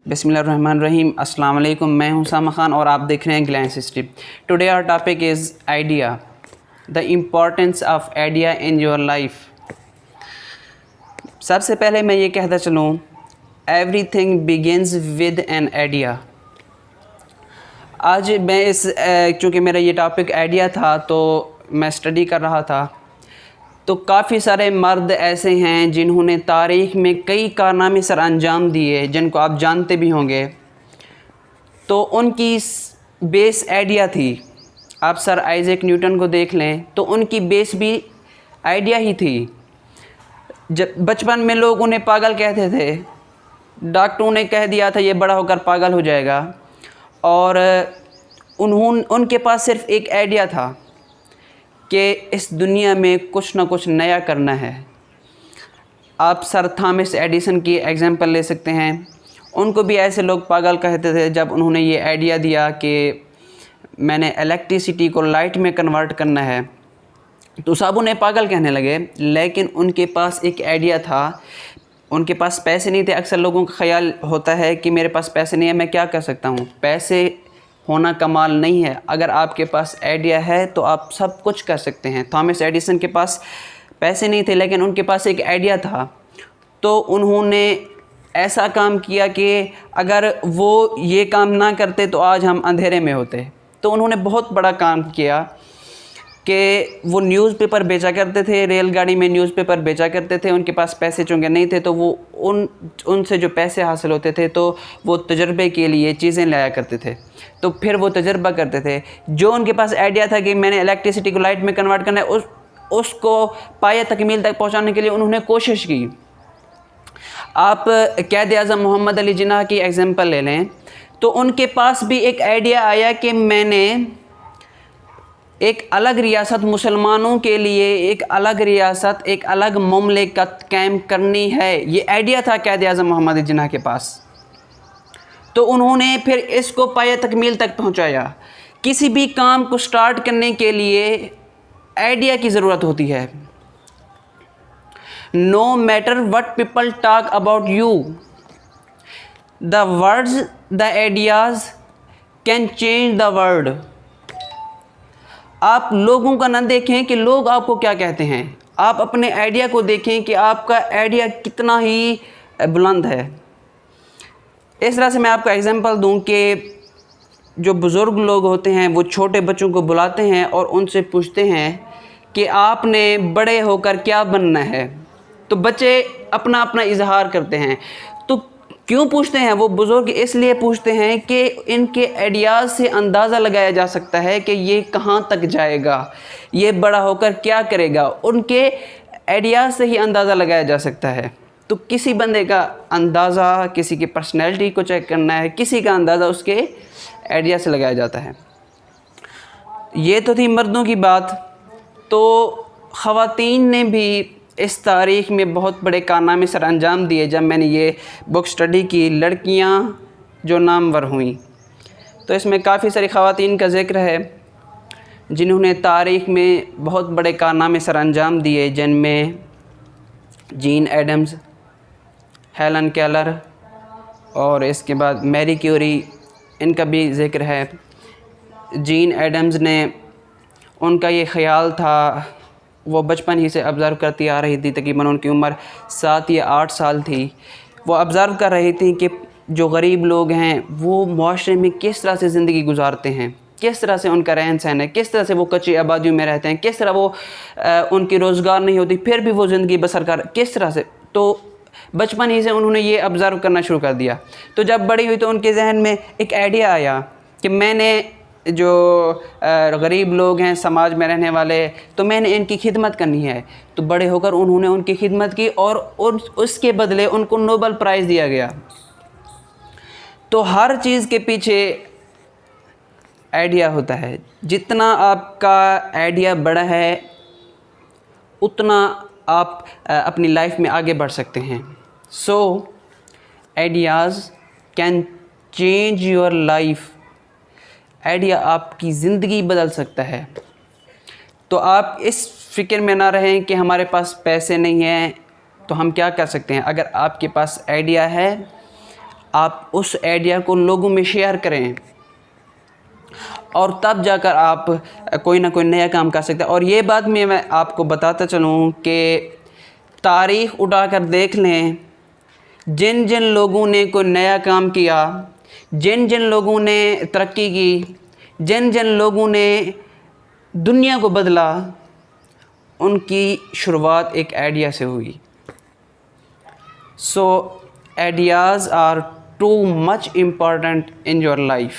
बिस्मिल्लाहिर्रहमानिर्रहीम। अस्सलाम वालेकुम। मैं हूं उसामा खान और आप देख रहे हैं glance history. Today our topic is idea, the importance of idea in your life. सबसे पहले मैं ये कहता चलूँ, everything begins with an idea. आज मैं चूँकि मेरा ये टॉपिक आइडिया था तो मैं स्टडी कर रहा था, तो काफ़ी सारे मर्द ऐसे हैं जिन्होंने तारीख़ में कई कारनामे सर अंजाम दिए जिनको आप जानते भी होंगे। तो उनकी बेस आइडिया थी। आप सर आइज़ैक न्यूटन को देख लें तो उनकी बेस भी आइडिया ही थी। जब बचपन में लोग उन्हें पागल कहते थे, डॉक्टरों ने कह दिया था ये बड़ा होकर पागल हो जाएगा, और उनके पास सिर्फ़ एक आइडिया था कि इस दुनिया में कुछ ना कुछ नया करना है। आप सर थॉमस एडिसन की एग्ज़ाम्पल ले सकते हैं। उनको भी ऐसे लोग पागल कहते थे जब उन्होंने ये आइडिया दिया कि मैंने इलेक्ट्रिसिटी को लाइट में कन्वर्ट करना है, तो सब उन्हें पागल कहने लगे। लेकिन उनके पास एक आइडिया था। उनके पास पैसे नहीं थे। अक्सर लोगों का ख्याल होता है कि मेरे पास पैसे नहीं है, मैं क्या कर सकता हूँ। पैसे होना कमाल नहीं है। अगर आपके पास आइडिया है तो आप सब कुछ कर सकते हैं। थॉमस एडिसन के पास पैसे नहीं थे लेकिन उनके पास एक आइडिया था, तो उन्होंने ऐसा काम किया कि अगर वो ये काम ना करते तो आज हम अंधेरे में होते। तो उन्होंने बहुत बड़ा काम किया कि वो न्यूज़पेपर बेचा करते थे, रेलगाड़ी में न्यूज़पेपर बेचा करते थे। उनके पास पैसे चूँकि नहीं थे तो वो उनसे जो पैसे हासिल होते थे तो वो तजर्बे के लिए चीज़ें लाया करते थे, तो फिर वो तजर्बा करते थे। जो उनके पास आइडिया था कि मैंने इलेक्ट्रिसिटी को लाइट में कन्वर्ट करना है, उसको पाया तकमील तक पहुँचाने के लिए उन्होंने कोशिश की। आप क़ायद-ए-आज़म मोहम्मद अली जिन्नाह की एग्ज़ाम्पल ले लें, तो उनके पास भी एक आइडिया आया कि मैंने एक अलग रियासत, मुसलमानों के लिए एक अलग रियासत, एक अलग ममलिकत कायम करनी है। ये आइडिया था क़ायद-ए-आज़म मोहम्मद अली जिन्नाह के पास। तो उन्होंने फिर इसको पाया तकमील तक पहुंचाया। किसी भी काम को स्टार्ट करने के लिए आइडिया की ज़रूरत होती है। No matter what people talk about you, the words the ideas can change the world. आप लोगों का ना देखें कि लोग आपको क्या कहते हैं, आप अपने आइडिया को देखें कि आपका आइडिया कितना ही बुलंद है। इस तरह से मैं आपको एग्ज़ाम्पल दूं कि जो बुज़ुर्ग लोग होते हैं वो छोटे बच्चों को बुलाते हैं और उनसे पूछते हैं कि आपने बड़े होकर क्या बनना है। तो बच्चे अपना अपना इजहार करते हैं। तो क्यों पूछते हैं वो बुज़ुर्ग? इसलिए पूछते हैं कि इनके आइडियाज़ से अंदाज़ा लगाया जा सकता है कि ये कहाँ तक जाएगा, ये बड़ा होकर क्या करेगा। उनके आइडियाज़ से ही अंदाज़ा लगाया जा सकता है। तो किसी बंदे का अंदाज़ा, किसी की पर्सनैलिटी को चेक करना है, किसी का अंदाज़ा उसके आइडिया से लगाया जाता है। ये तो थी मर्दों की बात। तो ख़वातीन ने भी इस तारीख़ में बहुत बड़े कारनामे सर अंजाम दिए। जब मैंने ये बुक स्टडी की, लड़कियां जो नामवर हुईं, तो इसमें काफ़ी सारी ख़वातीन का ज़िक्र है जिन्होंने तारीख़ में बहुत बड़े कारनामे सर अंजाम दिए, जिनमें जीन एडम्स, हेलन केलर और इसके बाद मैरी क्यूरी, इनका भी ज़िक्र है। जीन एडम्स ने, उनका ये ख़्याल था, वो बचपन ही से ऑब्ज़र्व करती आ रही थी, तकरीबन उनकी उम्र 7 या 8 साल थी। वो ऑब्ज़र्व कर रही थी कि जो गरीब लोग हैं वो मुआशरे में किस तरह से ज़िंदगी गुजारते हैं, किस तरह से उनका रहन सहन है, किस तरह से वो कच्ची आबादियों में रहते हैं, किस तरह वो उनकी रोज़गार नहीं होती फिर भी वो ज़िंदगी बसर कर किस तरह से। तो बचपन ही से उन्होंने ये ऑब्ज़र्व करना शुरू कर दिया। तो जब बड़ी हुई तो उनके जहन में एक आइडिया आया कि मैंने जो गरीब लोग हैं समाज में रहने वाले, तो मैंने इनकी खिदमत करनी है। तो बड़े होकर उन्होंने उनकी खिदमत की और उसके बदले उनको नोबल प्राइज़ दिया गया। तो हर चीज़ के पीछे आइडिया होता है। जितना आपका आइडिया बड़ा है उतना आप अपनी लाइफ में आगे बढ़ सकते हैं। So ideas can change your life. Idea आपकी ज़िंदगी बदल सकता है। तो आप इस फ़िक्र में ना रहें कि हमारे पास पैसे नहीं हैं तो हम क्या कर सकते हैं। अगर आपके पास आइडिया है, आप उस आइडिया को लोगों में शेयर करें, और तब जाकर आप कोई ना कोई नया काम कर सकते हैं। और ये बात मैं आपको बताता चलूँ कि तारीख़ उठाकर देख लें, जिन जिन लोगों ने कोई नया काम किया, जिन जिन लोगों ने तरक्की की, जिन जिन लोगों ने दुनिया को बदला, उनकी शुरुआत एक आइडिया से हुई। So ideas are too much important in your life.